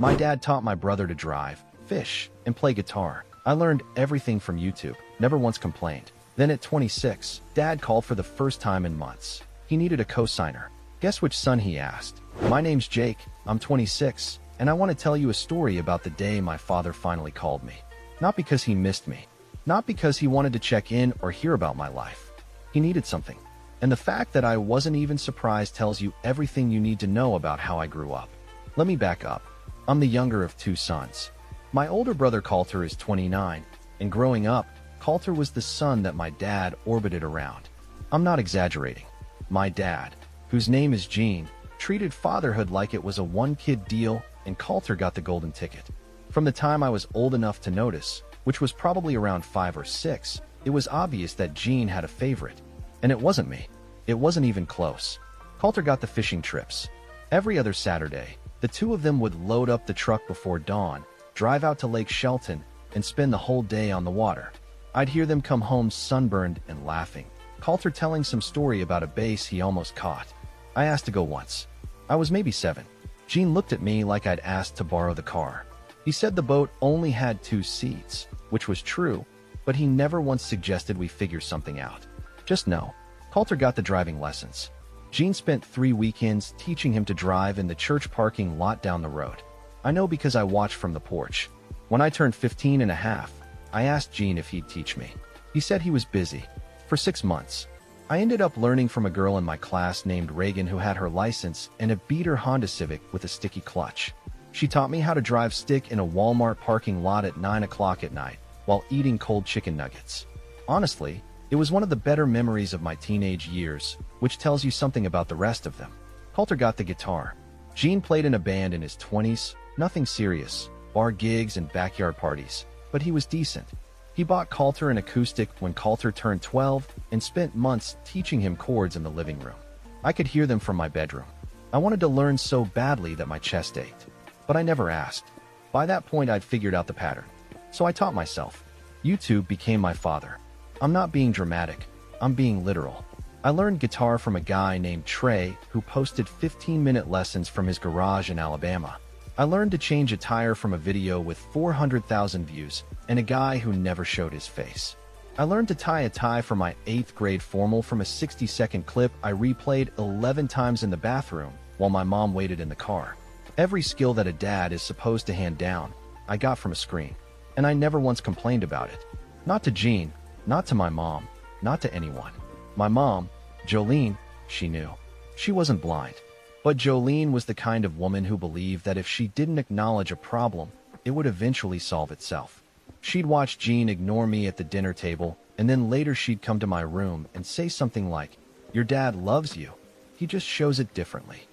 My dad taught my brother to drive, fish, and play guitar. I learned everything from YouTube, never once complained. Then at 26, Dad called for the first time in months. He needed a co-signer. Guess which son he asked? My name's Jake, I'm 26, and I want to tell you a story about the day my father finally called me. Not because he missed me. Not because he wanted to check in or hear about my life. He needed something. And the fact that I wasn't even surprised tells you everything you need to know about how I grew up. Let me back up. I'm the younger of two sons. My older brother Coulter is 29, and growing up, Coulter was the son that my dad orbited around. I'm not exaggerating. My dad, whose name is Gene, treated fatherhood like it was a one-kid deal, and Coulter got the golden ticket. From the time I was old enough to notice, which was probably around 5 or 6, it was obvious that Gene had a favorite. And it wasn't me. It wasn't even close. Coulter got the fishing trips. Every other Saturday, the two of them would load up the truck before dawn, drive out to Lake Shelton, and spend the whole day on the water. I'd hear them come home sunburned and laughing, Coulter telling some story about a bass he almost caught. I asked to go once. I was maybe 7. Gene looked at me like I'd asked to borrow the car. He said the boat only had 2 seats, which was true, but he never once suggested we figure something out. Just know, Coulter got the driving lessons. Gene spent 3 weekends teaching him to drive in the church parking lot down the road. I know because I watched from the porch. When I turned 15 and a half, I asked Gene if he'd teach me. He said he was busy. For 6 months. I ended up learning from a girl in my class named Reagan who had her license and a beater Honda Civic with a sticky clutch. She taught me how to drive stick in a Walmart parking lot at 9 o'clock at night while eating cold chicken nuggets. Honestly, it was one of the better memories of my teenage years, which tells you something about the rest of them. Coulter got the guitar. Gene played in a band in his 20s, nothing serious, bar gigs and backyard parties, but he was decent. He bought Coulter an acoustic when Coulter turned 12 and spent months teaching him chords in the living room. I could hear them from my bedroom. I wanted to learn so badly that my chest ached, but I never asked. By that point, I'd figured out the pattern. So I taught myself. YouTube became my father. I'm not being dramatic. I'm being literal. I learned guitar from a guy named Trey who posted 15-minute lessons from his garage in Alabama. I learned to change a tire from a video with 400,000 views and a guy who never showed his face. I learned to tie a tie for my 8th grade formal from a 60-second clip I replayed 11 times in the bathroom while my mom waited in the car. Every skill that a dad is supposed to hand down, I got from a screen. And I never once complained about it. Not to Gene, not to my mom, not to anyone. My mom, Jolene, she knew. She wasn't blind. But Jolene was the kind of woman who believed that if she didn't acknowledge a problem, it would eventually solve itself. She'd watch Gene ignore me at the dinner table, and then later she'd come to my room and say something like, "Your dad loves you. He just shows it differently."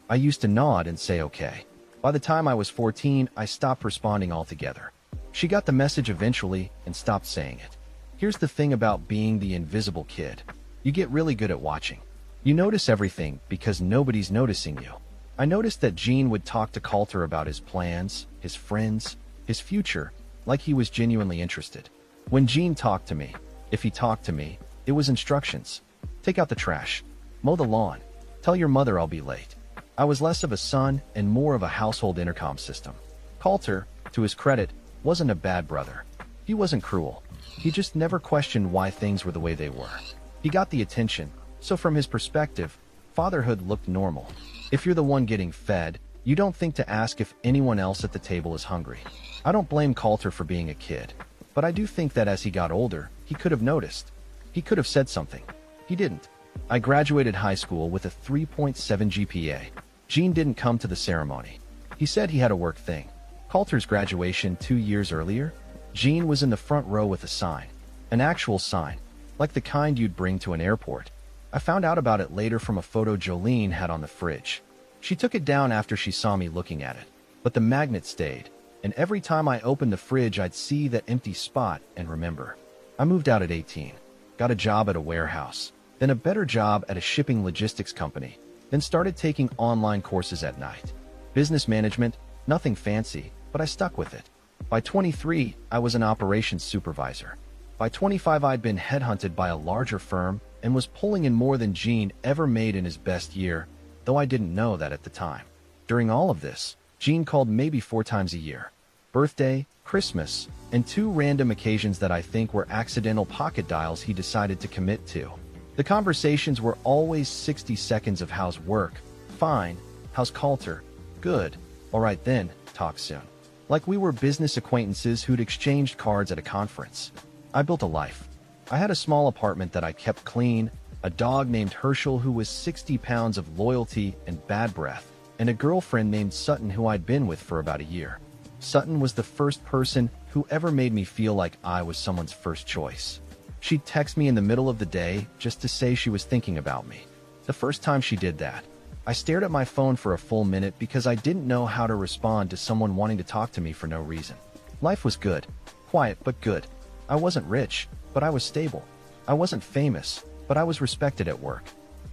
I used to nod and say okay. By the time I was 14, I stopped responding altogether. She got the message eventually and stopped saying it. Here's the thing about being the invisible kid. You get really good at watching. You notice everything because nobody's noticing you. I noticed that Gene would talk to Coulter about his plans, his friends, his future, like he was genuinely interested. When Gene talked to me, if he talked to me, it was instructions. Take out the trash. Mow the lawn. Tell your mother I'll be late. I was less of a son and more of a household intercom system. Coulter, to his credit, wasn't a bad brother. He wasn't cruel. He just never questioned why things were the way they were. He got the attention. So from his perspective, fatherhood looked normal. If you're the one getting fed, you don't think to ask if anyone else at the table is hungry. I don't blame Coulter for being a kid, but I do think that as he got older, he could have noticed. He could have said something. He didn't. I graduated high school with a 3.7 GPA. Gene didn't come to the ceremony. He said he had a work thing. Coulter's graduation 2 years earlier, Gene was in the front row with a sign. An actual sign, like the kind you'd bring to an airport. I found out about it later from a photo Jolene had on the fridge. She took it down after she saw me looking at it, but the magnet stayed, and every time I opened the fridge I'd see that empty spot and remember. I moved out at 18, got a job at a warehouse, then a better job at a shipping logistics company, then started taking online courses at night. Business management, nothing fancy, but I stuck with it. By 23, I was an operations supervisor. By 25, I'd been headhunted by a larger firm and was pulling in more than Gene ever made in his best year, though I didn't know that at the time. During all of this, Jean called maybe 4 times a year. Birthday, Christmas, and 2 random occasions that I think were accidental pocket dials he decided to commit to. The conversations were always 60 seconds of how's work, fine, how's Coulter, good, all right then, talk soon. Like we were business acquaintances who'd exchanged cards at a conference. I built a life. I had a small apartment that I kept clean, a dog named Herschel who was 60 pounds of loyalty and bad breath, and a girlfriend named Sutton who I'd been with for about a year. Sutton was the first person who ever made me feel like I was someone's first choice. She'd text me in the middle of the day just to say she was thinking about me. The first time she did that, I stared at my phone for a full minute because I didn't know how to respond to someone wanting to talk to me for no reason. Life was good. Quiet, but good. I wasn't rich, but I was stable. I wasn't famous, but I was respected at work.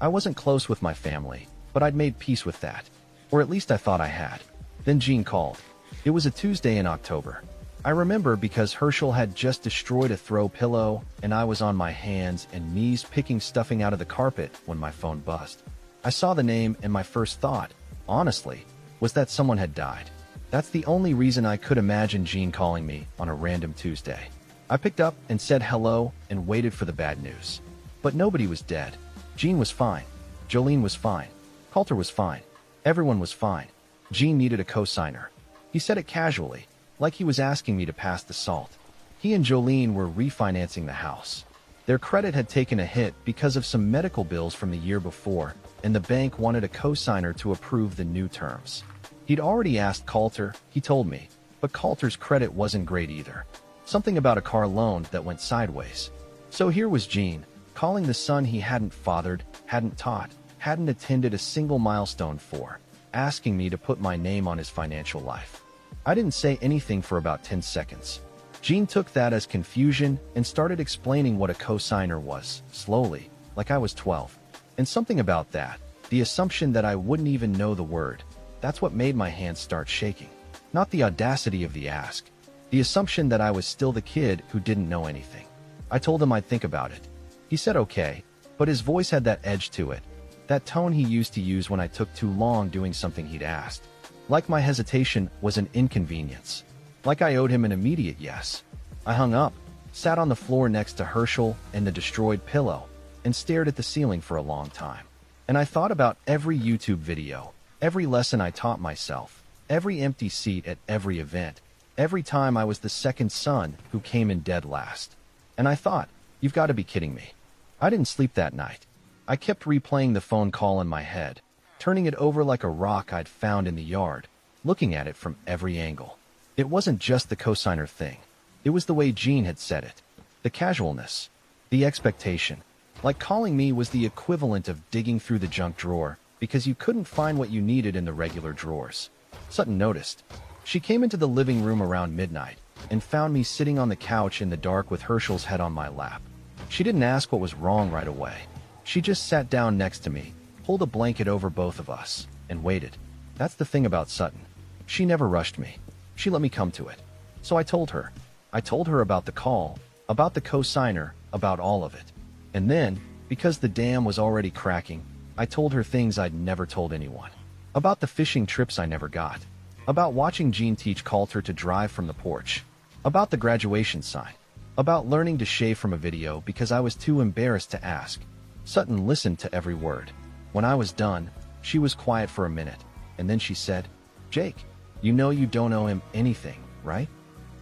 I wasn't close with my family, but I'd made peace with that. Or at least I thought I had. Then Jean called. It was a Tuesday in October. I remember because Herschel had just destroyed a throw pillow, and I was on my hands and knees picking stuffing out of the carpet when my phone buzzed. I saw the name and my first thought, honestly, was that someone had died. That's the only reason I could imagine Jean calling me on a random Tuesday. I picked up and said hello and waited for the bad news. But nobody was dead. Jean was fine. Jolene was fine. Coulter was fine. Everyone was fine. Jean needed a co-signer. He said it casually, like he was asking me to pass the salt. He and Jolene were refinancing the house. Their credit had taken a hit because of some medical bills from the year before, and the bank wanted a co-signer to approve the new terms. He'd already asked Coulter, he told me, but Coulter's credit wasn't great either. Something about a car loan that went sideways. So here was Jean, calling the son he hadn't fathered, hadn't taught, hadn't attended a single milestone for, asking me to put my name on his financial life. I didn't say anything for about 10 seconds. Jean took that as confusion and started explaining what a co-signer was, slowly, like I was 12. And something about that, the assumption that I wouldn't even know the word, that's what made my hands start shaking. Not the audacity of the ask, the assumption that I was still the kid who didn't know anything. I told him I'd think about it. He said okay, but his voice had that edge to it, that tone he used to use when I took too long doing something he'd asked. Like my hesitation was an inconvenience. Like I owed him an immediate yes. I hung up, sat on the floor next to Herschel and the destroyed pillow, and stared at the ceiling for a long time. And I thought about every YouTube video, every lesson I taught myself, every empty seat at every event, every time I was the second son who came in dead last. And I thought, you've got to be kidding me. I didn't sleep that night. I kept replaying the phone call in my head, turning it over like a rock I'd found in the yard, looking at it from every angle. It wasn't just the cosigner thing. It was the way Jean had said it. The casualness. The expectation. Like calling me was the equivalent of digging through the junk drawer because you couldn't find what you needed in the regular drawers. Sutton noticed. She came into the living room around midnight and found me sitting on the couch in the dark with Herschel's head on my lap. She didn't ask what was wrong right away. She just sat down next to me, pulled a blanket over both of us, and waited. That's the thing about Sutton. She never rushed me. She let me come to it. So I told her. I told her about the call, about the co-signer, about all of it. And then, because the dam was already cracking, I told her things I'd never told anyone. About the fishing trips I never got. About watching Jean teach Coulter to drive from the porch. About the graduation sign. About learning to shave from a video because I was too embarrassed to ask. Sutton listened to every word. When I was done, she was quiet for a minute, and then she said, "Jake, you know you don't owe him anything, right?"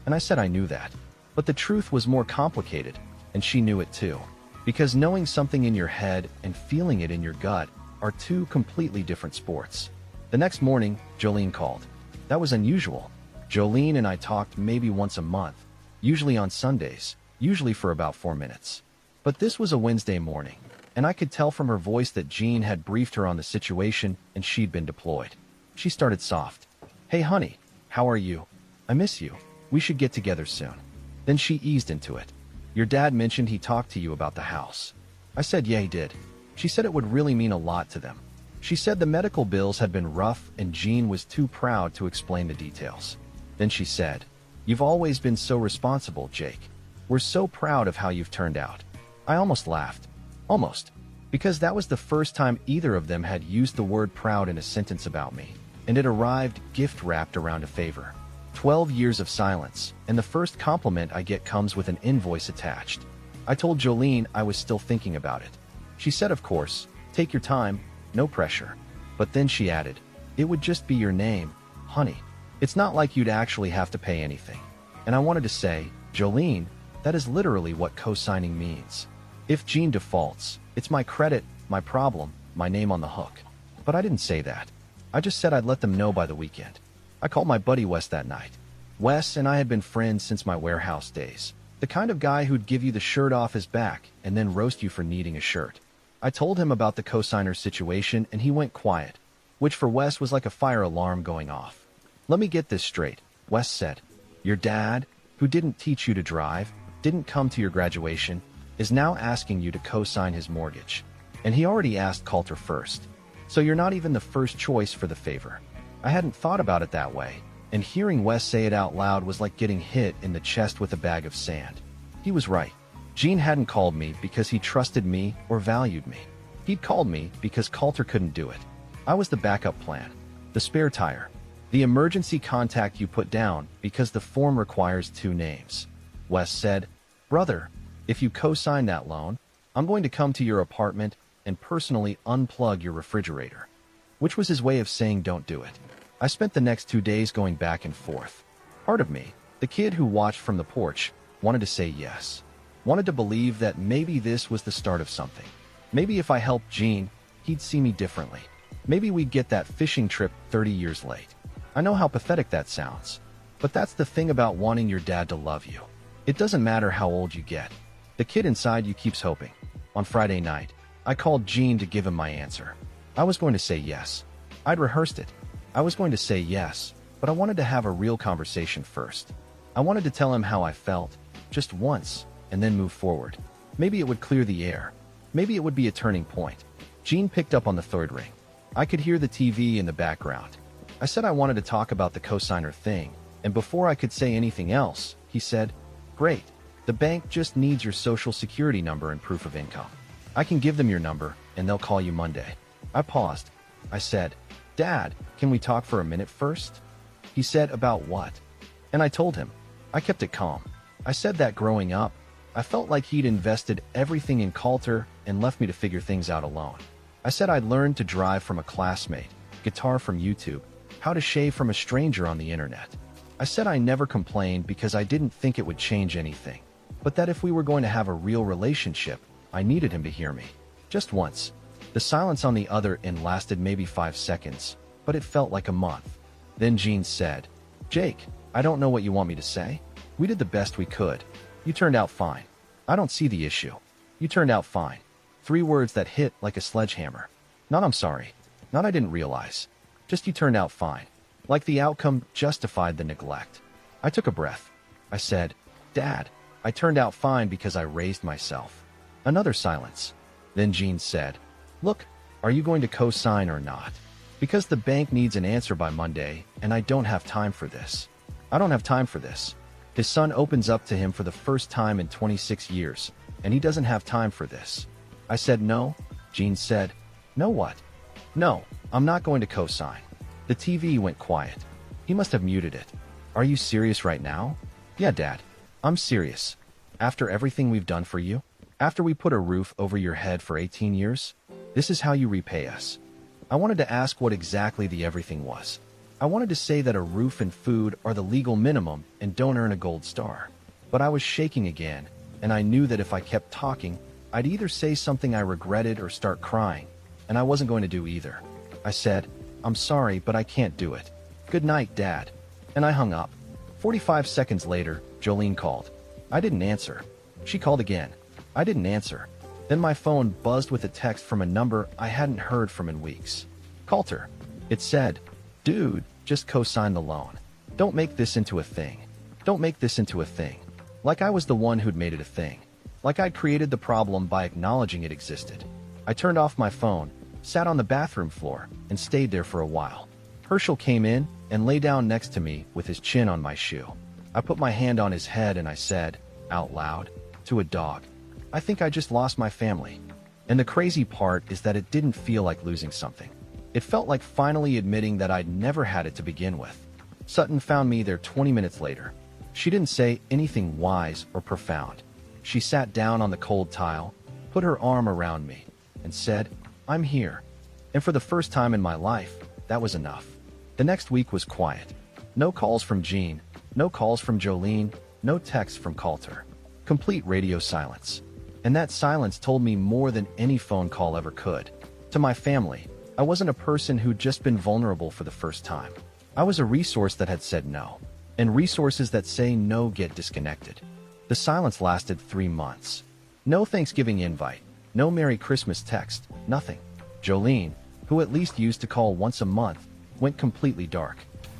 And I said I knew that. But the truth was more complicated, and she knew it too. Because knowing something in your head and feeling it in your gut are two completely different sports. The next morning, Jolene called. That was unusual. Jolene and I talked maybe once a month, usually on Sundays, usually for about 4 minutes. But this was a Wednesday morning, and I could tell from her voice that Jean had briefed her on the situation and she'd been deployed. She started soft. "Hey honey, how are you? I miss you. We should get together soon." Then she eased into it. "Your dad mentioned he talked to you about the house." I said yeah, he did. She said it would really mean a lot to them. She said the medical bills had been rough and Jean was too proud to explain the details. Then she said, "You've always been so responsible, Jake. We're so proud of how you've turned out." I almost laughed. Almost. Because that was the first time either of them had used the word proud in a sentence about me. and it arrived gift wrapped around a favor. 12 years of silence, and the first compliment I get comes with an invoice attached. I told Jolene I was still thinking about it. She said, of course, take your time, no pressure. But then she added, it would just be your name, honey. It's not like you'd actually have to pay anything. And I wanted to say, Jolene, that is literally what co-signing means. If Jean defaults, it's my credit, my problem, my name on the hook. But I didn't say that. I just said I'd let them know by the weekend. I called my buddy Wes that night. Wes and I had been friends since my warehouse days. The kind of guy who'd give you the shirt off his back and then roast you for needing a shirt. I told him about the co-signer situation and he went quiet, which for Wes was like a fire alarm going off. Let me get this straight, Wes said. Your dad, who didn't teach you to drive, didn't come to your graduation, is now asking you to co-sign his mortgage. And he already asked Coulter first. So you're not even the first choice for the favor. I hadn't thought about it that way, and hearing Wes say it out loud was like getting hit in the chest with a bag of sand. He was right. Jean hadn't called me because he trusted me or valued me. He'd called me because Coulter couldn't do it. I was the backup plan, the spare tire, the emergency contact you put down because the form requires 2 names. Wes said, brother, if you co-sign that loan, I'm going to come to your apartment and personally unplug your refrigerator. Which was his way of saying don't do it. I spent the next 2 days going back and forth. Part of me, the kid who watched from the porch, wanted to say yes. Wanted to believe that maybe this was the start of something. Maybe if I helped Jean, he'd see me differently. Maybe we'd get that fishing trip 30 years late. I know how pathetic that sounds, but that's the thing about wanting your dad to love you. It doesn't matter how old you get. The kid inside you keeps hoping. On Friday night, I called Jean to give him my answer. I was going to say yes. I'd rehearsed it. I was going to say yes, but I wanted to have a real conversation first. I wanted to tell him how I felt, just once, and then move forward. Maybe it would clear the air. Maybe it would be a turning point. Jean picked up on the third ring. I could hear the TV in the background. I said I wanted to talk about the cosigner thing, and before I could say anything else, he said, great. The bank just needs your social security number and proof of income. I can give them your number, and they'll call you Monday. I paused. I said, Dad, can we talk for a minute first? He said, about what? And I told him. I kept it calm. I said that growing up, I felt like he'd invested everything in Coulter and left me to figure things out alone. I said I'd learned to drive from a classmate, guitar from YouTube, how to shave from a stranger on the internet. I said I never complained because I didn't think it would change anything, but that if we were going to have a real relationship, I needed him to hear me. Just once. The silence on the other end lasted maybe 5 seconds, but it felt like a month. Then Jean said, Jake, I don't know what you want me to say. We did the best we could. You turned out fine. I don't see the issue. You turned out fine. 3 words that hit like a sledgehammer. Not I'm sorry. Not I didn't realize. Just you turned out fine. Like the outcome justified the neglect. I took a breath. I said, Dad, I turned out fine because I raised myself. Another silence. Then Jean said, Look, are you going to co-sign or not? Because the bank needs an answer by Monday, and I don't have time for this. I don't have time for this. His son opens up to him for the first time in 26 years, and he doesn't have time for this. I said no. Jean said, No what? No, I'm not going to co-sign. The TV went quiet. He must have muted it. Are you serious right now? Yeah, Dad. I'm serious. After everything we've done for you? After we put a roof over your head for 18 years? This is how you repay us. I wanted to ask what exactly the everything was. I wanted to say that a roof and food are the legal minimum and don't earn a gold star. But I was shaking again, and I knew that if I kept talking, I'd either say something I regretted or start crying, and I wasn't going to do either. I said, I'm sorry, but I can't do it. Good night, Dad. And I hung up. 45 seconds later, Jolene called. I didn't answer. She called again. I didn't answer. Then my phone buzzed with a text from a number I hadn't heard from in weeks. Coulter. It said, Dude, just co-sign the loan. Don't make this into a thing. Don't make this into a thing. Like I was the one who'd made it a thing. Like I'd created the problem by acknowledging it existed. I turned off my phone, sat on the bathroom floor, and stayed there for a while. Herschel came in and lay down next to me with his chin on my shoe. I put my hand on his head and I said, out loud, to a dog, I think I just lost my family. And the crazy part is that it didn't feel like losing something. It felt like finally admitting that I'd never had it to begin with. Sutton found me there 20 minutes later. She didn't say anything wise or profound. She sat down on the cold tile, put her arm around me, and said, "I'm here." And for the first time in my life, that was enough. The next week was quiet. No calls from Jean, no calls from Jolene, no texts from Coulter. Complete radio silence. And that silence told me more than any phone call ever could. To my family, I wasn't a person who'd just been vulnerable for the first time. I was a resource that had said no. And resources that say no get disconnected. The silence lasted 3 months. No Thanksgiving invite, no Merry Christmas text, nothing. Jolene, who at least used to call once a month, went completely dark.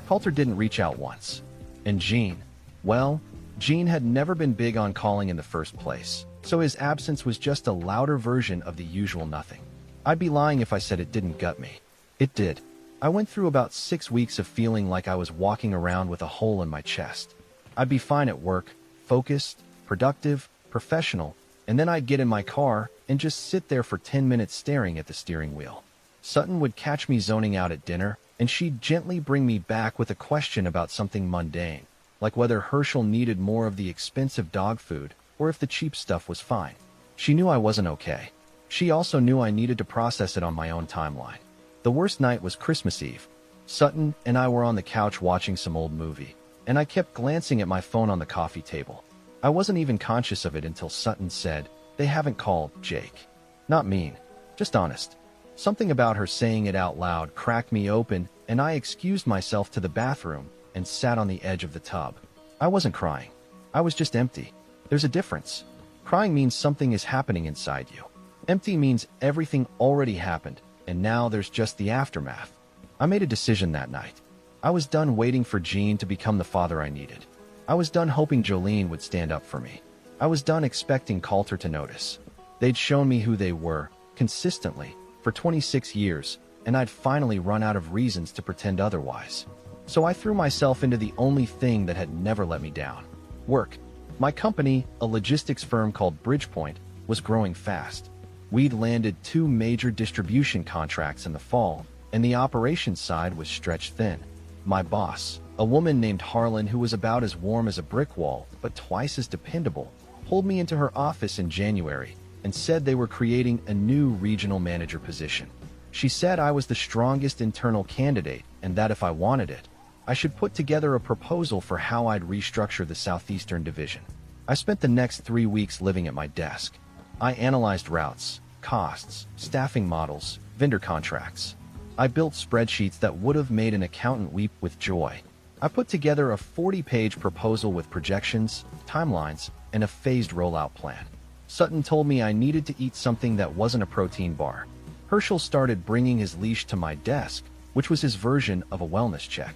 Coulter didn't reach out once. And Jean, well, Jean had never been big on calling in the first place, so his absence was just a louder version of the usual nothing. I'd be lying if I said it didn't gut me. It did. I went through about 6 weeks of feeling like I was walking around with a hole in my chest. I'd be fine at work, focused, productive, professional, and then I'd get in my car and just sit there for 10 minutes staring at the steering wheel. Sutton would catch me zoning out at dinner, and she'd gently bring me back with a question about something mundane, like whether Herschel needed more of the expensive dog food or if the cheap stuff was fine. She knew I wasn't okay. She also knew I needed to process it on my own timeline. The worst night was Christmas Eve. Sutton and I were on the couch watching some old movie, and I kept glancing at my phone on the coffee table. I wasn't even conscious of it until Sutton said, "They haven't called, Jake." Not mean, just honest. Something about her saying it out loud cracked me open, and I excused myself to the bathroom and sat on the edge of the tub. I wasn't crying. I was just empty. There's a difference. Crying means something is happening inside you. Empty means everything already happened, and now there's just the aftermath. I made a decision that night. I was done waiting for Jean to become the father I needed. I was done hoping Jolene would stand up for me. I was done expecting Coulter to notice. They'd shown me who they were, consistently, for 26 years, and I'd finally run out of reasons to pretend otherwise. So I threw myself into the only thing that had never let me down. Work. My company, a logistics firm called Bridgepoint, was growing fast. We'd landed 2 major distribution contracts in the fall, and the operations side was stretched thin. My boss, a woman named Harlan who was about as warm as a brick wall, but twice as dependable, pulled me into her office in January and said they were creating a new regional manager position. She said I was the strongest internal candidate and that if I wanted it, I should put together a proposal for how I'd restructure the Southeastern Division. I spent the next 3 weeks living at my desk. I analyzed routes, costs, staffing models, vendor contracts. I built spreadsheets that would have made an accountant weep with joy. I put together a 40-page proposal with projections, timelines, and a phased rollout plan. Sutton told me I needed to eat something that wasn't a protein bar. Herschel started bringing his leash to my desk, which was his version of a wellness check.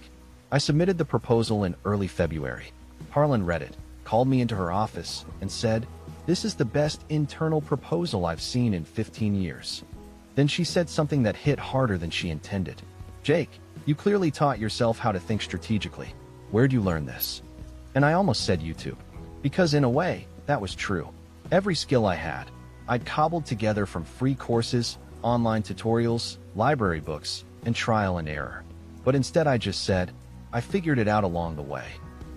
I submitted the proposal in early February. Harlan read it, called me into her office, and said, "This is the best internal proposal I've seen in 15 years. Then she said something that hit harder than she intended. "Jake, you clearly taught yourself how to think strategically. Where'd you learn this?" And I almost said YouTube, because in a way, that was true. Every skill I had, I'd cobbled together from free courses, online tutorials, library books, and trial and error. But instead I just said, "I figured it out along the way."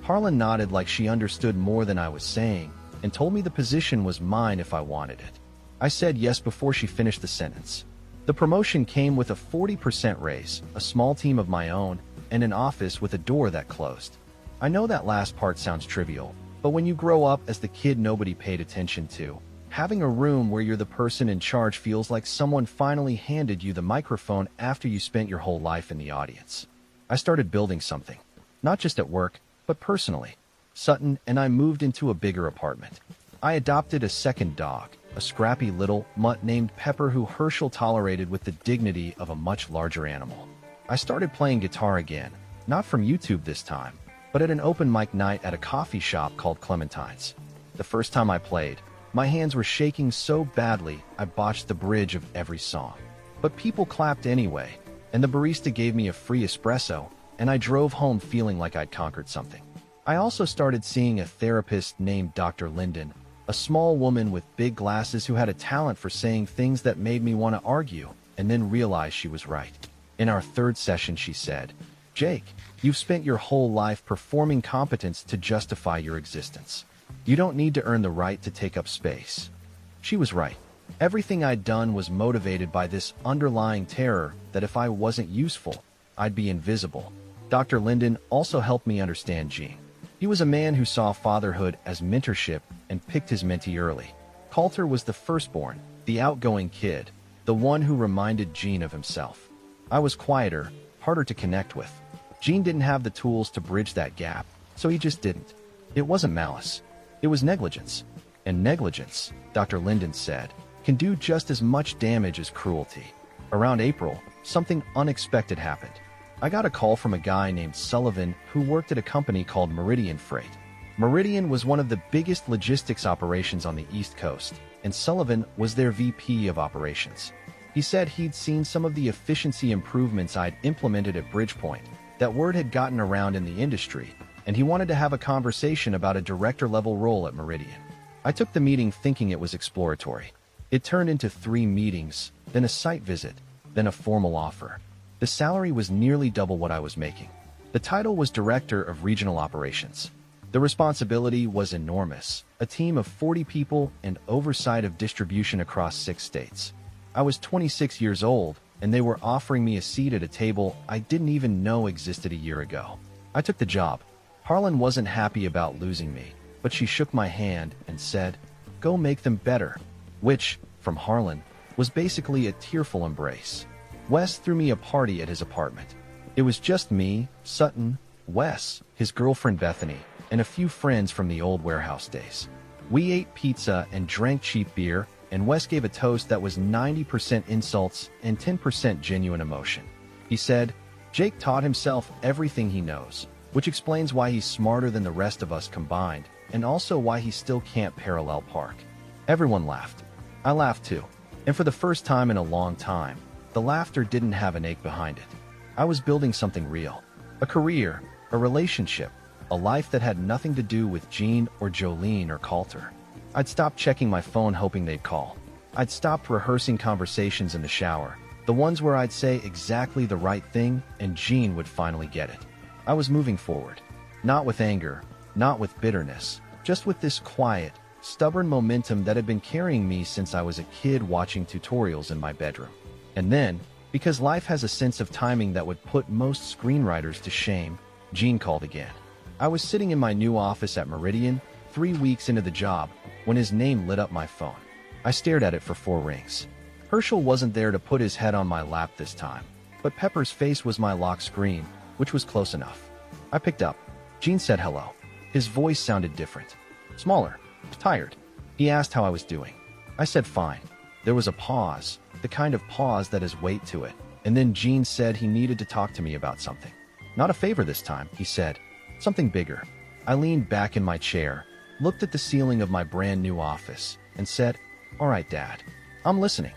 Harlan nodded like she understood more than I was saying, and told me the position was mine if I wanted it. I said yes before she finished the sentence. The promotion came with a 40% raise, a small team of my own, and an office with a door that closed. I know that last part sounds trivial, but when you grow up as the kid nobody paid attention to, having a room where you're the person in charge feels like someone finally handed you the microphone after you spent your whole life in the audience. I started building something, not just at work, but personally. Sutton and I moved into a bigger apartment. I adopted a second dog, a scrappy little mutt named Pepper who Herschel tolerated with the dignity of a much larger animal. I started playing guitar again, not from YouTube this time, but at an open mic night at a coffee shop called Clementine's. The first time I played, my hands were shaking so badly I botched the bridge of every song. But people clapped anyway, and the barista gave me a free espresso, and I drove home feeling like I'd conquered something. I also started seeing a therapist named Dr. Linden, a small woman with big glasses who had a talent for saying things that made me want to argue, and then realize she was right. In our third session, she said, "Jake, you've spent your whole life performing competence to justify your existence. You don't need to earn the right to take up space." She was right. Everything I'd done was motivated by this underlying terror that if I wasn't useful, I'd be invisible. Dr. Linden also helped me understand Gene. He was a man who saw fatherhood as mentorship and picked his mentee early. Coulter was the firstborn, the outgoing kid, the one who reminded Gene of himself. I was quieter, harder to connect with. Gene didn't have the tools to bridge that gap, so he just didn't. It wasn't malice. It was negligence. And negligence, Dr. Linden said, can do just as much damage as cruelty. Around April, something unexpected happened. I got a call from a guy named Sullivan who worked at a company called Meridian Freight. Meridian was one of the biggest logistics operations on the East Coast, and Sullivan was their VP of operations. He said he'd seen some of the efficiency improvements I'd implemented at Bridgepoint. That word had gotten around in the industry, and he wanted to have a conversation about a director-level role at Meridian. I took the meeting thinking it was exploratory. It turned into 3 meetings, then a site visit, then a formal offer. The salary was nearly double what I was making. The title was Director of Regional Operations. The responsibility was enormous, a team of 40 people and oversight of distribution across 6 states. I was 26 years old, and they were offering me a seat at a table I didn't even know existed a year ago. I took the job. Harlan wasn't happy about losing me, but she shook my hand and said, "Go make them better," which, from Harlan, was basically a tearful embrace. Wes threw me a party at his apartment. It was just me, Sutton, Wes, his girlfriend Bethany, and a few friends from the old warehouse days. We ate pizza and drank cheap beer, and Wes gave a toast that was 90% insults and 10% genuine emotion. He said, "Jake taught himself everything he knows, which explains why he's smarter than the rest of us combined, and also why he still can't parallel park." Everyone laughed. I laughed too. And for the first time in a long time, the laughter didn't have an ache behind it. I was building something real. A career, a relationship, a life that had nothing to do with Gene or Jolene or Coulter. I'd stopped checking my phone hoping they'd call. I'd stopped rehearsing conversations in the shower, the ones where I'd say exactly the right thing and Gene would finally get it. I was moving forward. Not with anger, not with bitterness, just with this quiet, stubborn momentum that had been carrying me since I was a kid watching tutorials in my bedroom. And then, because life has a sense of timing that would put most screenwriters to shame, Gene called again. I was sitting in my new office at Meridian, 3 weeks into the job, when his name lit up my phone. I stared at it for 4 rings. Herschel wasn't there to put his head on my lap this time, but Pepper's face was my lock screen, which was close enough. I picked up. Gene said hello. His voice sounded different. Smaller. Tired. He asked how I was doing. I said fine. There was a pause, the kind of pause that has weight to it, and then Gene said he needed to talk to me about something. Not a favor this time, he said. Something bigger. I leaned back in my chair, looked at the ceiling of my brand new office, and said, "All right, Dad. I'm listening."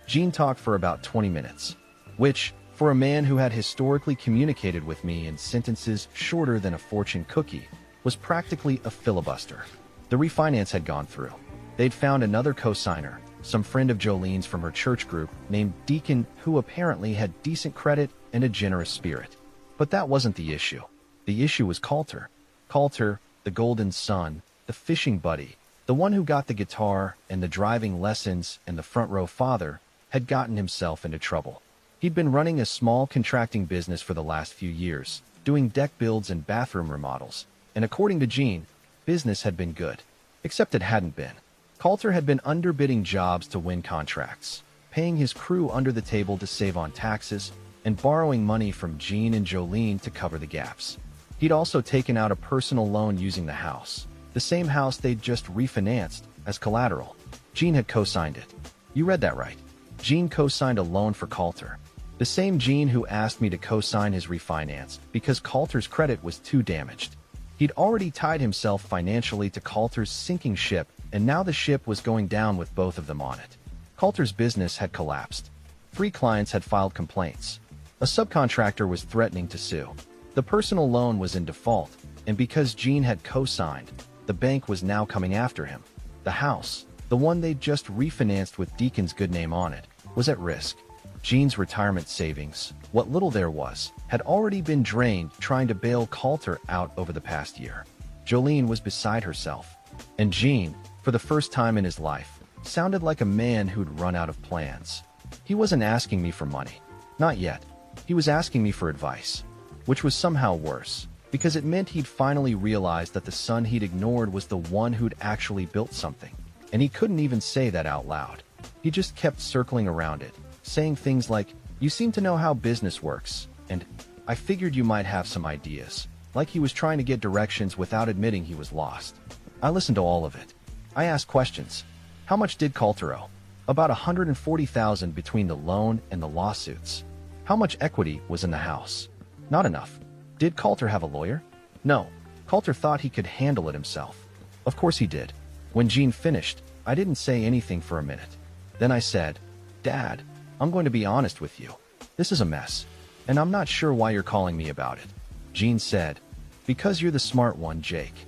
Gene talked for about 20 minutes, which, for a man who had historically communicated with me in sentences shorter than a fortune cookie, was practically a filibuster. The refinance had gone through. They'd found another co-signer, some friend of Jolene's from her church group, named Deacon, who apparently had decent credit and a generous spirit. But that wasn't the issue. The issue was Coulter. Coulter, the golden son, the fishing buddy, the one who got the guitar and the driving lessons and the front row father, had gotten himself into trouble. He'd been running a small contracting business for the last few years, doing deck builds and bathroom remodels, and according to Gene, business had been good. Except it hadn't been. Coulter had been underbidding jobs to win contracts, paying his crew under the table to save on taxes, and borrowing money from Gene and Jolene to cover the gaps. He'd also taken out a personal loan using the house, the same house they'd just refinanced, as collateral. Gene had co-signed it. You read that right. Gene co-signed a loan for Coulter. The same Gene who asked me to co-sign his refinance because Coulter's credit was too damaged. He'd already tied himself financially to Coulter's sinking ship, and now the ship was going down with both of them on it. Coulter's business had collapsed. 3 clients had filed complaints. A subcontractor was threatening to sue. The personal loan was in default, and because Gene had co-signed, the bank was now coming after him. The house, the one they'd just refinanced with Deacon's good name on it, was at risk. Jean's retirement savings, what little there was, had already been drained trying to bail Coulter out over the past year. Jolene was beside herself, and Jean, for the first time in his life, sounded like a man who'd run out of plans. He wasn't asking me for money. Not yet. He was asking me for advice, which was somehow worse, because it meant he'd finally realized that the son he'd ignored was the one who'd actually built something. And he couldn't even say that out loud. He just kept circling around it, saying things like, "You seem to know how business works," and "I figured you might have some ideas," like he was trying to get directions without admitting he was lost. I listened to all of it. I asked questions. How much did Coulter owe? About $140,000 between the loan and the lawsuits. How much equity was in the house? Not enough. Did Coulter have a lawyer? No. Coulter thought he could handle it himself. Of course he did. When Jean finished, I didn't say anything for a minute. Then I said, "Dad, I'm going to be honest with you. This is a mess, and I'm not sure why you're calling me about it." Jean said, "Because you're the smart one, Jake."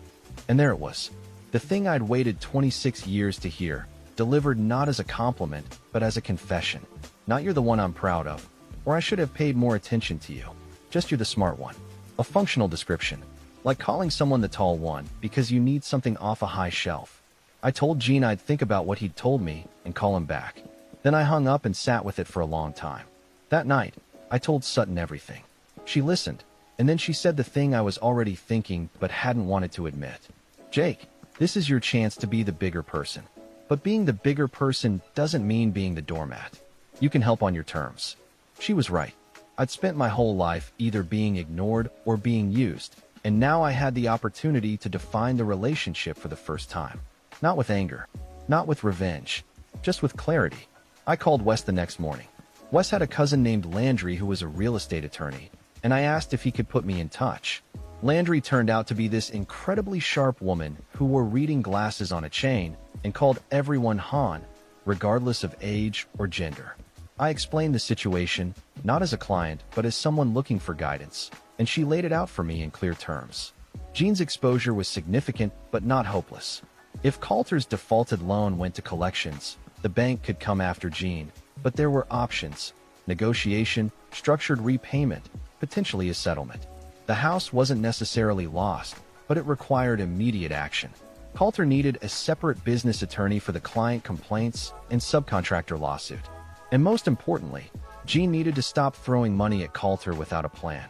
And there it was. The thing I'd waited 26 years to hear, delivered not as a compliment, but as a confession. Not "you're the one I'm proud of," or "I should have paid more attention to you." Just "you're the smart one." A functional description, like calling someone the tall one because you need something off a high shelf. I told Jean I'd think about what he'd told me and call him back. Then I hung up and sat with it for a long time. That night, I told Sutton everything. She listened, and then she said the thing I was already thinking but hadn't wanted to admit. "Jake, this is your chance to be the bigger person. But being the bigger person doesn't mean being the doormat. You can help on your terms." She was right. I'd spent my whole life either being ignored or being used, and now I had the opportunity to define the relationship for the first time. Not with anger, not with revenge, just with clarity. I called Wes the next morning. Wes had a cousin named Landry who was a real estate attorney, and I asked if he could put me in touch. Landry turned out to be this incredibly sharp woman who wore reading glasses on a chain and called everyone Han, regardless of age or gender. I explained the situation, not as a client, but as someone looking for guidance, and she laid it out for me in clear terms. Jean's exposure was significant, but not hopeless. If Coulter's defaulted loan went to collections, the bank could come after Jean, but there were options: negotiation, structured repayment, potentially a settlement. The house wasn't necessarily lost, but it required immediate action. Coulter needed a separate business attorney for the client complaints and subcontractor lawsuit. And most importantly, Jean needed to stop throwing money at Coulter without a plan.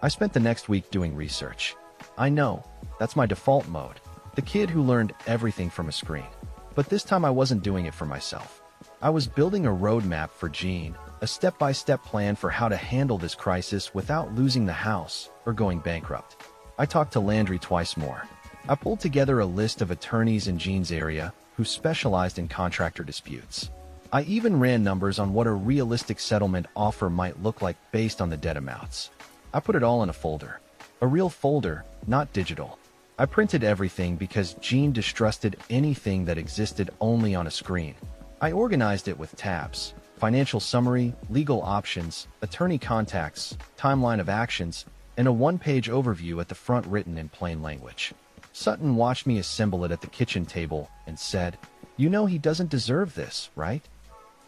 I spent the next week doing research. I know, that's my default mode. The kid who learned everything from a screen. But this time I wasn't doing it for myself. I was building a roadmap for Jean, a step-by-step plan for how to handle this crisis without losing the house or going bankrupt. I talked to Landry twice more. I pulled together a list of attorneys in Jean's area who specialized in contractor disputes. I even ran numbers on what a realistic settlement offer might look like based on the debt amounts. I put it all in a folder. A real folder, not digital. I printed everything because Jean distrusted anything that existed only on a screen. I organized it with tabs: financial summary, legal options, attorney contacts, timeline of actions, and a one-page overview at the front written in plain language. Sutton watched me assemble it at the kitchen table and said, "You know he doesn't deserve this, right?"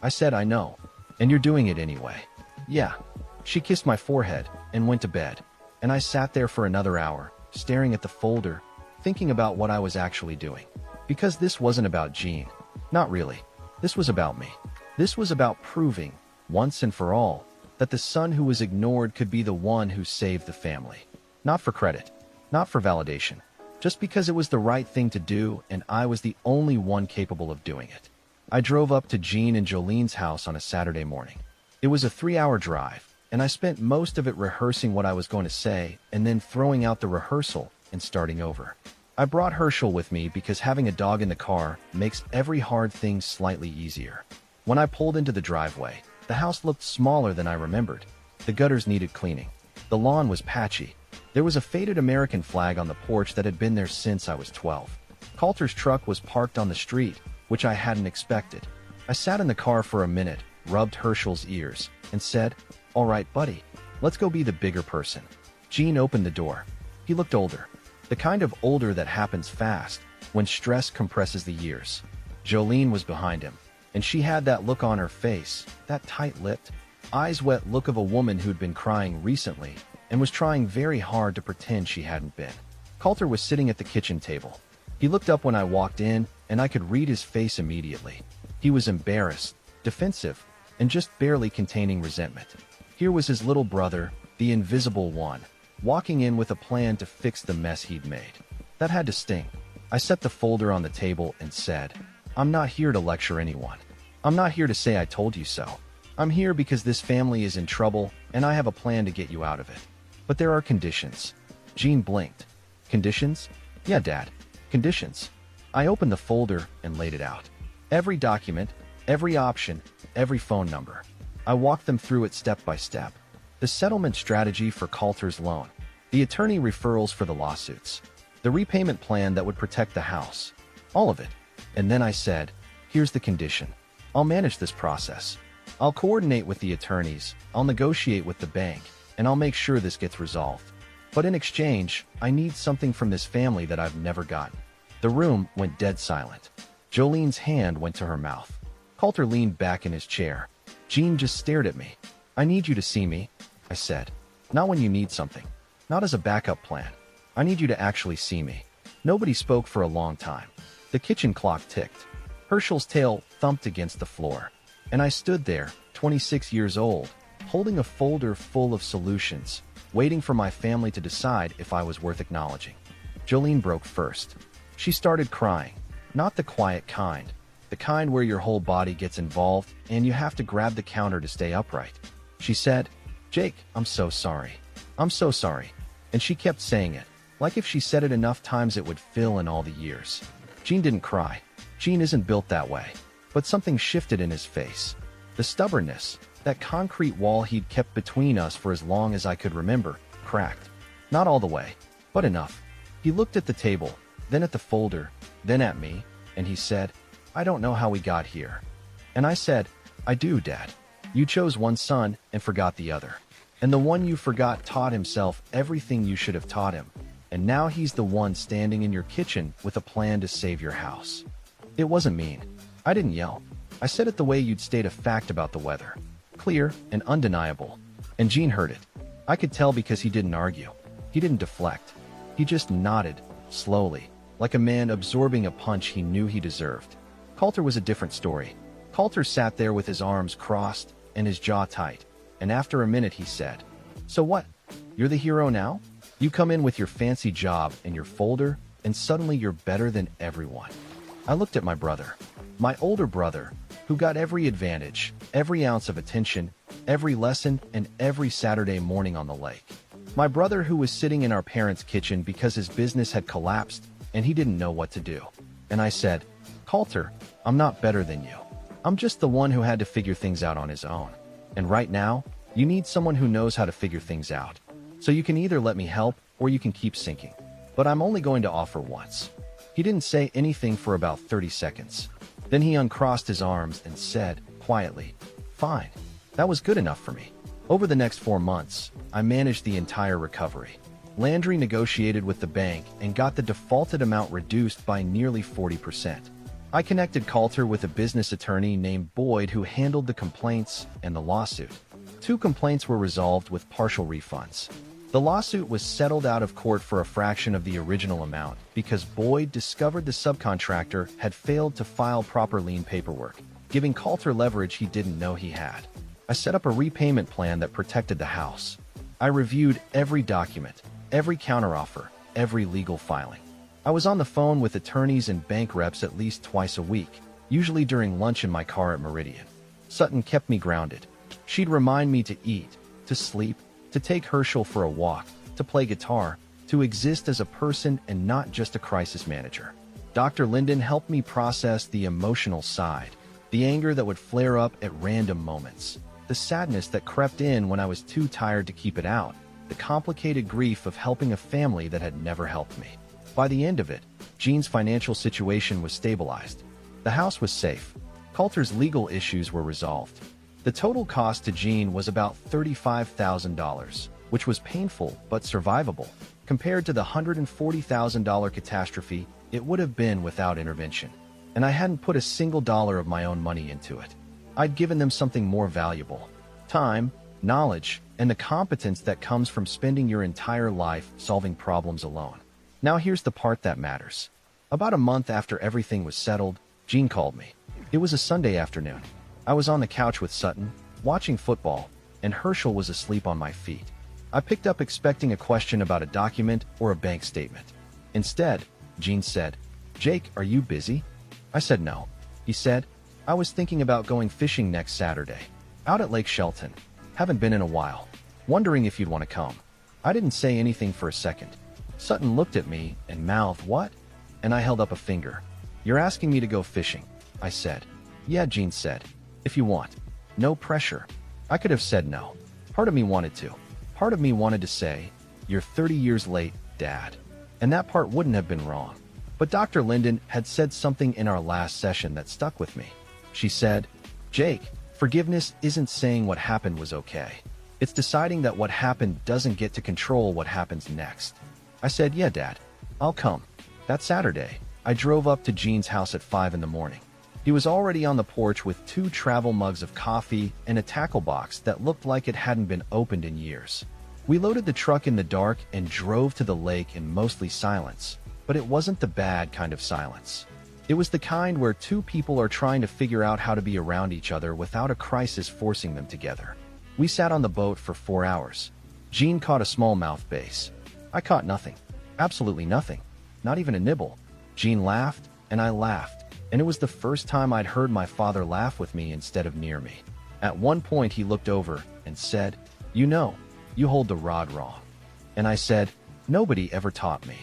I said, "I know. And you're doing it anyway." "Yeah." She kissed my forehead and went to bed, and I sat there for another hour, staring at the folder, thinking about what I was actually doing. Because this wasn't about Jean. Not really. This was about me. This was about proving, once and for all, that the son who was ignored could be the one who saved the family. Not for credit. Not for validation. Just because it was the right thing to do and I was the only one capable of doing it. I drove up to Jean and Jolene's house on a Saturday morning. It was a 3-hour drive, and I spent most of it rehearsing what I was going to say and then throwing out the rehearsal and starting over. I brought Herschel with me because having a dog in the car makes every hard thing slightly easier. When I pulled into the driveway, the house looked smaller than I remembered. The gutters needed cleaning. The lawn was patchy. There was a faded American flag on the porch that had been there since I was 12. Coulter's truck was parked on the street, which I hadn't expected. I sat in the car for a minute, rubbed Herschel's ears, and said, "All right, buddy, let's go be the bigger person." Jean opened the door. He looked older. The kind of older that happens fast, when stress compresses the years. Jolene was behind him, and she had that look on her face, that tight-lipped, eyes wet look of a woman who'd been crying recently and was trying very hard to pretend she hadn't been. Coulter was sitting at the kitchen table. He looked up when I walked in, and I could read his face immediately. He was embarrassed, defensive, and just barely containing resentment. Here was his little brother, the invisible one, walking in with a plan to fix the mess he'd made. That had to sting. I set the folder on the table and said, "I'm not here to lecture anyone. I'm not here to say I told you so. I'm here because this family is in trouble and I have a plan to get you out of it. But there are conditions." Jean blinked. "Conditions?" "Yeah, Dad. Conditions." I opened the folder and laid it out. Every document, every option, every phone number. I walked them through it step by step. The settlement strategy for Coulter's loan, the attorney referrals for the lawsuits, the repayment plan that would protect the house, all of it. And then I said, "Here's the condition. I'll manage this process. I'll coordinate with the attorneys, I'll negotiate with the bank, and I'll make sure this gets resolved. But in exchange, I need something from this family that I've never gotten." The room went dead silent. Jolene's hand went to her mouth. Coulter leaned back in his chair. Jean just stared at me. "I need you to see me," I said. "Not when you need something. Not as a backup plan. I need you to actually see me." Nobody spoke for a long time. The kitchen clock ticked. Herschel's tail thumped against the floor. And I stood there, 26 years old, holding a folder full of solutions, waiting for my family to decide if I was worth acknowledging. Jolene broke first. She started crying. Not the quiet kind. The kind where your whole body gets involved and you have to grab the counter to stay upright. She said, "Jake, I'm so sorry. I'm so sorry." And she kept saying it, like if she said it enough times it would fill in all the years. Jean didn't cry. Jean isn't built that way. But something shifted in his face. The stubbornness, that concrete wall he'd kept between us for as long as I could remember, cracked. Not all the way, but enough. He looked at the table, then at the folder, then at me, and he said, "I don't know how we got here." And I said, "I do, Dad. You chose one son and forgot the other. And the one you forgot taught himself everything you should have taught him. And now he's the one standing in your kitchen with a plan to save your house." It wasn't mean. I didn't yell. I said it the way you'd state a fact about the weather. Clear and undeniable. And Jean heard it. I could tell because he didn't argue. He didn't deflect. He just nodded, slowly, like a man absorbing a punch he knew he deserved. Coulter was a different story. Coulter sat there with his arms crossed and his jaw tight, and after a minute he said, "So what? You're the hero now? You come in with your fancy job and your folder, and suddenly you're better than everyone." I looked at my brother. My older brother, who got every advantage, every ounce of attention, every lesson, and every Saturday morning on the lake. My brother who was sitting in our parents' kitchen because his business had collapsed and he didn't know what to do. And I said, "Coulter, I'm not better than you. I'm just the one who had to figure things out on his own. And right now, you need someone who knows how to figure things out. So you can either let me help or you can keep sinking. But I'm only going to offer once." He didn't say anything for about 30 seconds. Then he uncrossed his arms and said, quietly, "Fine." That was good enough for me. Over the next 4 months, I managed the entire recovery. Landry negotiated with the bank and got the defaulted amount reduced by nearly 40%. I connected Coulter with a business attorney named Boyd who handled the complaints and the lawsuit. 2 complaints were resolved with partial refunds. The lawsuit was settled out of court for a fraction of the original amount because Boyd discovered the subcontractor had failed to file proper lien paperwork, giving Coulter leverage he didn't know he had. I set up a repayment plan that protected the house. I reviewed every document, every counteroffer, every legal filing. I was on the phone with attorneys and bank reps at least twice a week, usually during lunch in my car at Meridian. Sutton kept me grounded. She'd remind me to eat, to sleep, to take Herschel for a walk, to play guitar, to exist as a person and not just a crisis manager. Dr. Linden helped me process the emotional side, the anger that would flare up at random moments, the sadness that crept in when I was too tired to keep it out, the complicated grief of helping a family that had never helped me. By the end of it, Jean's financial situation was stabilized. The house was safe. Coulter's legal issues were resolved. The total cost to Jean was about $35,000, which was painful but survivable, compared to the $140,000 catastrophe it would have been without intervention. And I hadn't put a single dollar of my own money into it. I'd given them something more valuable: time, knowledge, and the competence that comes from spending your entire life solving problems alone. Now here's the part that matters. About a month after everything was settled, Jean called me. It was a Sunday afternoon. I was on the couch with Sutton, watching football, and Herschel was asleep on my feet. I picked up expecting a question about a document or a bank statement. Instead, Jean said, "Jake, are you busy?" I said no. He said, "I was thinking about going fishing next Saturday. Out at Lake Shelton. Haven't been in a while. Wondering if you'd want to come." I didn't say anything for a second. Sutton looked at me and mouthed, "What?" And I held up a finger. "You're asking me to go fishing," I said. "Yeah," Jean said. "If you want. No pressure." I could have said no. Part of me wanted to. Part of me wanted to say, "You're 30 years late, Dad." And that part wouldn't have been wrong. But Dr. Linden had said something in our last session that stuck with me. She said, "Jake, forgiveness isn't saying what happened was okay. It's deciding that what happened doesn't get to control what happens next." I said, "Yeah, Dad, I'll come." That Saturday, I drove up to Jean's house at 5 in the morning. He was already on the porch with 2 travel mugs of coffee and a tackle box that looked like it hadn't been opened in years. We loaded the truck in the dark and drove to the lake in mostly silence, but it wasn't the bad kind of silence. It was the kind where 2 people are trying to figure out how to be around each other without a crisis forcing them together. We sat on the boat for 4 hours. Jean caught a smallmouth bass. I caught nothing. Absolutely nothing. Not even a nibble. Jean laughed, and I laughed, and it was the first time I'd heard my father laugh with me instead of near me. At one point he looked over and said, "You know, you hold the rod wrong." And I said, "Nobody ever taught me."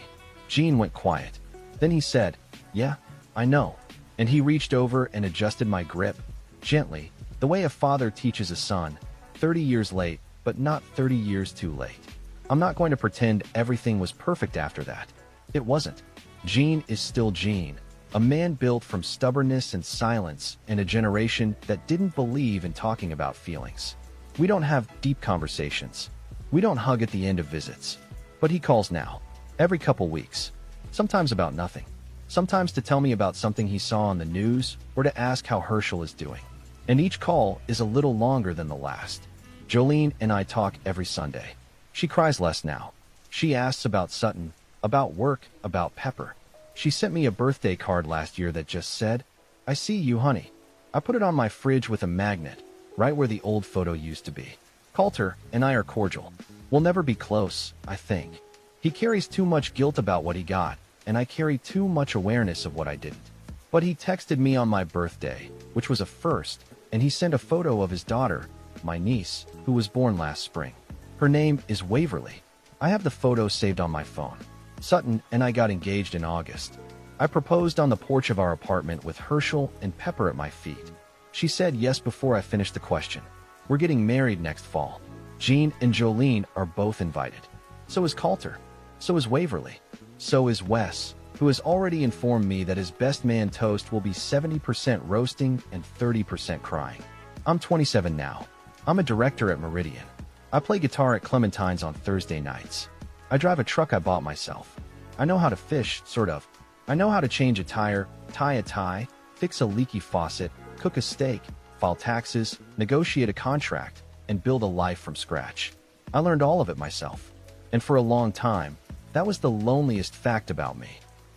Jean went quiet. Then he said, "Yeah, I know." And he reached over and adjusted my grip, gently, the way a father teaches a son, 30 years late, but not 30 years too late. I'm not going to pretend everything was perfect after that. It wasn't. Jean is still Jean, a man built from stubbornness and silence in a generation that didn't believe in talking about feelings. We don't have deep conversations. We don't hug at the end of visits. But he calls now, every couple weeks, sometimes about nothing, sometimes to tell me about something he saw on the news or to ask how Herschel is doing. And each call is a little longer than the last. Jolene and I talk every Sunday. She cries less now. She asks about Sutton, about work, about Pepper. She sent me a birthday card last year that just said, "I see you, honey." I put it on my fridge with a magnet, right where the old photo used to be. Coulter and I are cordial. We'll never be close, I think. He carries too much guilt about what he got, and I carry too much awareness of what I didn't. But he texted me on my birthday, which was a first, and he sent a photo of his daughter, my niece, who was born last spring. Her name is Waverly. I have the photo saved on my phone. Sutton and I got engaged in August. I proposed on the porch of our apartment with Herschel and Pepper at my feet. She said yes before I finished the question. We're getting married next fall. Jean and Jolene are both invited. So is Coulter. So is Waverly. So is Wes, who has already informed me that his best man toast will be 70% roasting and 30% crying. I'm 27 now. I'm a director at Meridian. I play guitar at Clementine's on Thursday nights. I drive a truck I bought myself. I know how to fish, sort of. I know how to change a tire, tie a tie, fix a leaky faucet, cook a steak, file taxes, negotiate a contract, and build a life from scratch. I learned all of it myself. And for a long time, that was the loneliest fact about me.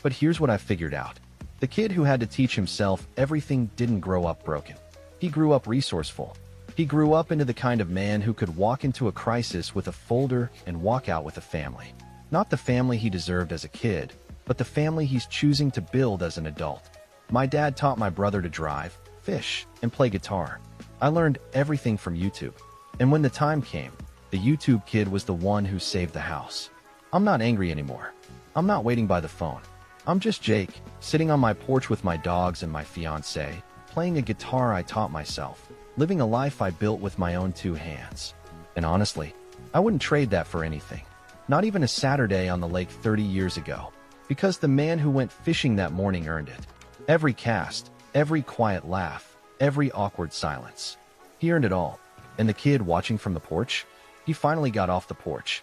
But here's what I figured out. The kid who had to teach himself everything didn't grow up broken. He grew up resourceful. He grew up into the kind of man who could walk into a crisis with a folder and walk out with a family. Not the family he deserved as a kid, but the family he's choosing to build as an adult. My dad taught my brother to drive, fish, and play guitar. I learned everything from YouTube. And when the time came, the YouTube kid was the one who saved the house. I'm not angry anymore. I'm not waiting by the phone. I'm just Jake, sitting on my porch with my dogs and my fiancée, playing a guitar I taught myself, living a life I built with my own 2 hands. And honestly, I wouldn't trade that for anything. Not even a Saturday on the lake 30 years ago. Because the man who went fishing that morning earned it. Every cast, every quiet laugh, every awkward silence. He earned it all. And the kid watching from the porch? He finally got off the porch.